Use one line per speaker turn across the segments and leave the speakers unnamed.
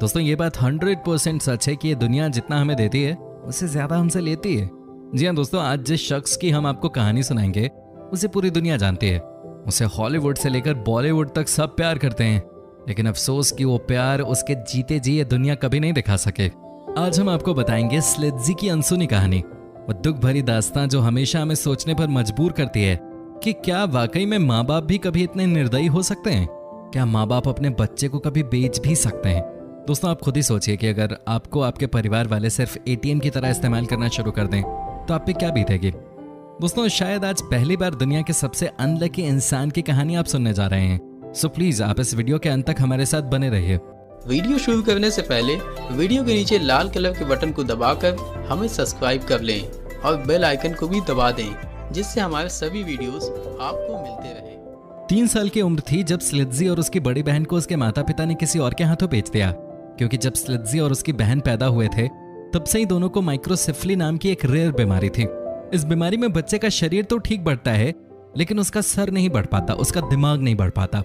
दोस्तों ये बात 100% सच है कि ये दुनिया जितना हमें देती है उससे ज्यादा हमसे लेती है। जी हाँ दोस्तों, आज जिस शख्स की हम आपको कहानी सुनाएंगे उसे पूरी दुनिया जानती है। उसे हॉलीवुड से लेकर बॉलीवुड तक सब प्यार करते हैं, लेकिन अफसोस कि वो प्यार उसके जीते जी ये दुनिया कभी नहीं दिखा सके। आज हम आपको बताएंगे स्लेट्जी की अनसुनी कहानी, वो दुख भरी दास्तां जो हमेशा हमें सोचने पर मजबूर करती है कि क्या वाकई में माँ बाप भी कभी इतने निर्दयी हो सकते हैं? क्या माँ बाप अपने बच्चे को कभी बेच भी सकते हैं? दोस्तों आप खुद ही सोचिए कि अगर आपको आपके परिवार वाले सिर्फ एटीएम की तरह इस्तेमाल करना शुरू कर दें तो आप पे क्या बीतेगी? दोस्तों शायद आज पहली बार दुनिया के सबसे अनलकी इंसान की कहानी आप सुनने जा रहे हैं, सो प्लीज आप इस वीडियो के अंत तक हमारे साथ बने रहिए।
वीडियो शुरू करने से पहले वीडियो के नीचे लाल कलर के बटन को दबाकर हमें सब्सक्राइब कर लें और बेल आइकन को भी दबा दें, जिससे हमारे सभी वीडियोस आपको मिलते रहें।
3 साल की उम्र थी जब स्लेट्जी और उसकी बड़ी बहन को उसके माता पिता ने किसी और के हाथों बेच दिया, क्योंकि जब स्लेट्जी और उसकी बहन पैदा हुए थे तब से ही दोनों को माइक्रोसेफली नाम की एक रेयर बीमारी थी। इस बीमारी में बच्चे का शरीर तो ठीक बढ़ता है, लेकिन उसका सर नहीं बढ़ पाता, उसका दिमाग नहीं बढ़ पाता।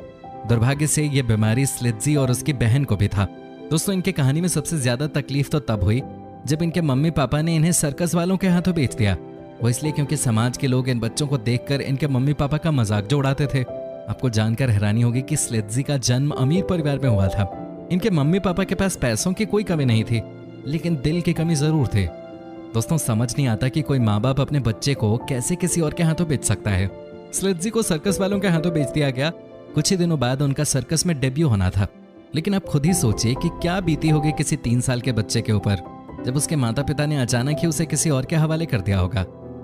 दुर्भाग्य से यह बीमारी स्लेट्जी और उसकी बहन को भी था। दोस्तों इनके कहानी में सबसे ज्यादा तकलीफ तो तब हुई जब इनके मम्मी पापा ने इन्हें सर्कस वालों के हाथों बेच दिया। वो इसलिए क्योंकि समाज के लोग इन बच्चों को देखकर इनके मम्मी पापा का मजाक जो उड़ाते थे। आपको जानकर हैरानी होगी कि स्लेट्जी का जन्म अमीर परिवार में हुआ था। इनके मम्मी पापा के पास पैसों की कोई कमी नहीं थी, लेकिन दिल की कमी जरूर थी। दोस्तों समझ नहीं आता कि कोई माँ बाप अपने बच्चे को कैसे किसी और के हाथों बेच सकता है। स्लेट्जी को सर्कस वालों के हाथों बेच दिया गया। कुछ ही दिनों बाद उनका सर्कस में डेब्यू होना था, लेकिन आप खुद ही सोचिए कि क्या बीती होगी किसी 3 साल के बच्चे के ऊपर जब उसके माता पिता ने अचानक ही उसे किसी और के हवाले कर दिया होगा।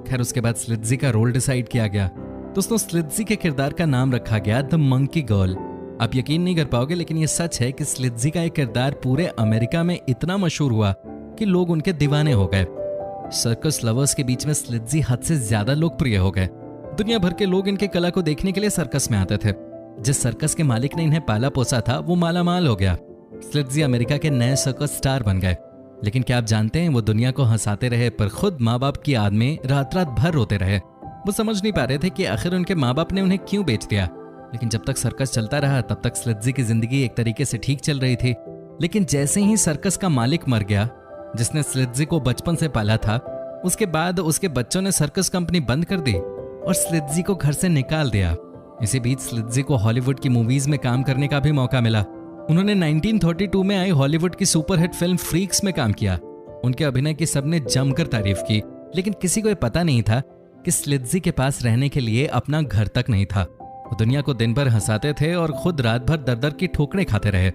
खैर उसके बाद स्लेट्जी का रोल डिसाइड किया गया। दोस्तों स्लेट्जी के किरदार का नाम रखा गया द मंकी गर्ल। आप यकीन नहीं कर पाओगे, लेकिन ये सच है कि स्लेट्जी का एक किरदार पूरे अमेरिका में इतना मशहूर हुआ कि लोग उनके दीवाने हो गए। सर्कस लवर्स के बीच में स्लेट्जी हद से ज्यादा लोकप्रिय हो गए। दुनिया भर के लोग इनके कला को देखने के लिए सर्कस में आते थे। जिस सर्कस के मालिक ने इन्हें पाला पोसा था वो मालामाल हो गया। स्लेट्जी अमेरिका के नए सर्कस स्टार बन गए। लेकिन क्या आप जानते हैं वो दुनिया को हंसाते रहे पर खुद माँ बाप की याद में रात रात भर रोते रहे। वो समझ नहीं पा रहे थे कि आखिर उनके माँ बाप ने उन्हें क्यों बेच दिया। लेकिन जब तक सर्कस चलता रहा तब तक स्लेट्जी की जिंदगी एक तरीके से ठीक चल रही थी। लेकिन जैसे ही सर्कस का मालिक मर गया जिसने स्लेट्जी को बचपन से पाला था, उसके बाद उसके बच्चों ने सर्कस कंपनी बंद कर दी और स्लेट्जी को घर से निकाल दिया। इसी बीच स्लेट्जी को हॉलीवुड की मूवीज में काम करने का भी मौका मिला। उन्होंने 1932 में आई हॉलीवुड की सुपरहिट फिल्म फ्रीक्स में काम किया। उनके अभिनय की सबने जमकर तारीफ की, लेकिन किसी को यह पता नहीं था कि स्लेट्जी के पास रहने के लिए अपना घर तक नहीं था। वो दुनिया को दिन भर हंसाते थे और खुद रात भर दर दर की ठोकरें खाते रहे।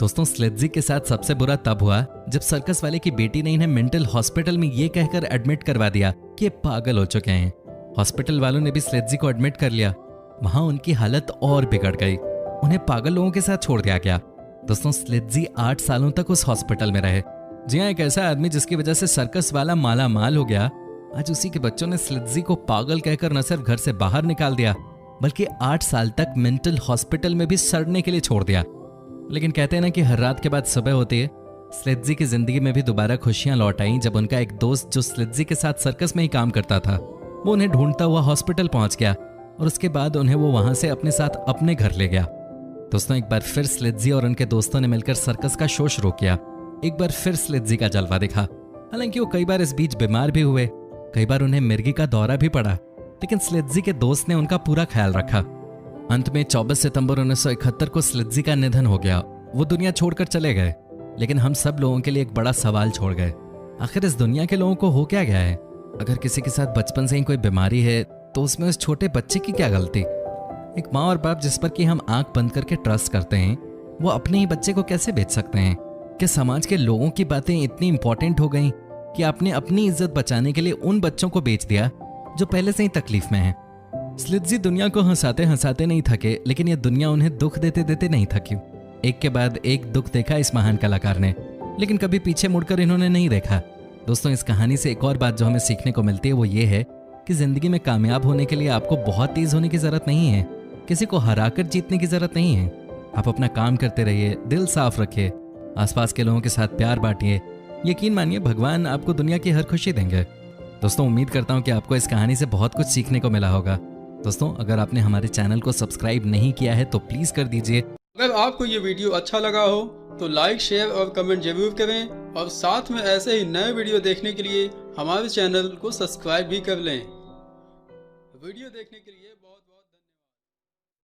दोस्तों स्लेट्जी के साथ सबसे बुरा तब हुआ जब सर्कस वाले की बेटी ने इन्हें मेंटल हॉस्पिटल में ये कहकर एडमिट करवा दिया कि ये पागल हो चुके हैं। हॉस्पिटल वालों ने भी स्लेट्जी को एडमिट कर लिया। वहां उनकी हालत और बिगड़ गई, उन्हें पागल लोगों के साथ छोड़ दिया गया। दोस्तों स्लेट्जी 8 सालों तक उस हॉस्पिटल में रहे। जी हाँ, एक ऐसा आदमी जिसकी वजह से सर्कस वाला माला माल हो गया, आज उसी के बच्चों ने स्लेट्जी को पागल कहकर न सिर्फ घर से बाहर निकाल दिया बल्कि 8 साल तक मेंटल हॉस्पिटल में भी सड़ने के लिए छोड़ दिया। लेकिन कहते हैं ना कि हर रात के बाद सुबह होती है। स्लेट्जी की जिंदगी में भी दोबारा खुशियां लौट आईं जब उनका एक दोस्त जो स्लेट्जी के साथ सर्कस में ही काम करता था वो उन्हें ढूंढता हुआ हॉस्पिटल पहुंच गया और उसके बाद उन्हें वो वहां से अपने साथ अपने घर ले गया। दोस्तों एक बार फिर स्लेट्जी और उनके दोस्तों ने मिलकर सर्कस का शो शुरू किया। एक बार फिर स्लेट्जी का जलवा दिखा। हालांकि वो कई बार इस बीच बीमार भी हुए, कई बार उन्हें मिर्गी का दौरा भी पड़ा, लेकिन स्लेट्जी के दोस्त ने उनका पूरा ख्याल रखा। अंत में 24 सितंबर 1971 को स्लेट्जी का निधन हो गया। वो दुनिया छोड़कर चले गए, लेकिन हम सब लोगों के लिए एक बड़ा सवाल छोड़ गए। आखिर इस दुनिया के लोगों को हो क्या गया है? अगर किसी के साथ बचपन से ही कोई बीमारी है तो उसमें उस छोटे बच्चे की क्या गलती? एक माँ और बाप जिस पर कि हम आंख बंद करके ट्रस्ट करते हैं, वो अपने ही बच्चे को कैसे बेच सकते हैं? क्या समाज के लोगों की बातें इतनी इंपॉर्टेंट हो गई कि आपने अपनी इज्जत बचाने के लिए उन बच्चों को बेच दिया जो पहले से ही तकलीफ में हैं? स्लेट्जी दुनिया को हंसाते हंसाते नहीं थके, लेकिन ये दुनिया उन्हें दुख देते देते नहीं थकी। एक के बाद एक दुख देखा इस महान कलाकार ने, लेकिन कभी पीछे मुड़कर इन्होंने नहीं देखा। दोस्तों इस कहानी से एक और बात जो हमें सीखने को मिलती है वो ये है कि जिंदगी में कामयाब होने के लिए आपको बहुत तेज होने की जरूरत नहीं है, किसी को हराकर जीतने की जरूरत नहीं है। आप अपना काम करते रहिए, दिल साफ रखिए, आसपास के लोगों के साथ प्यार बांटिए। यकीन मानिए भगवान आपको दुनिया की हर खुशी देंगे। दोस्तों उम्मीद करता हूँ कि आपको इस कहानी से बहुत कुछ सीखने को मिला होगा। दोस्तों अगर आपने हमारे चैनल को सब्सक्राइब नहीं किया है तो प्लीज कर दीजिए।
अगर आपको ये वीडियो अच्छा लगा हो तो लाइक, शेयर और कमेंट जरूर करें और साथ में ऐसे ही नए वीडियो देखने के लिए हमारे चैनल को सब्सक्राइब भी कर लें। वीडियो देखने के लिए बहुत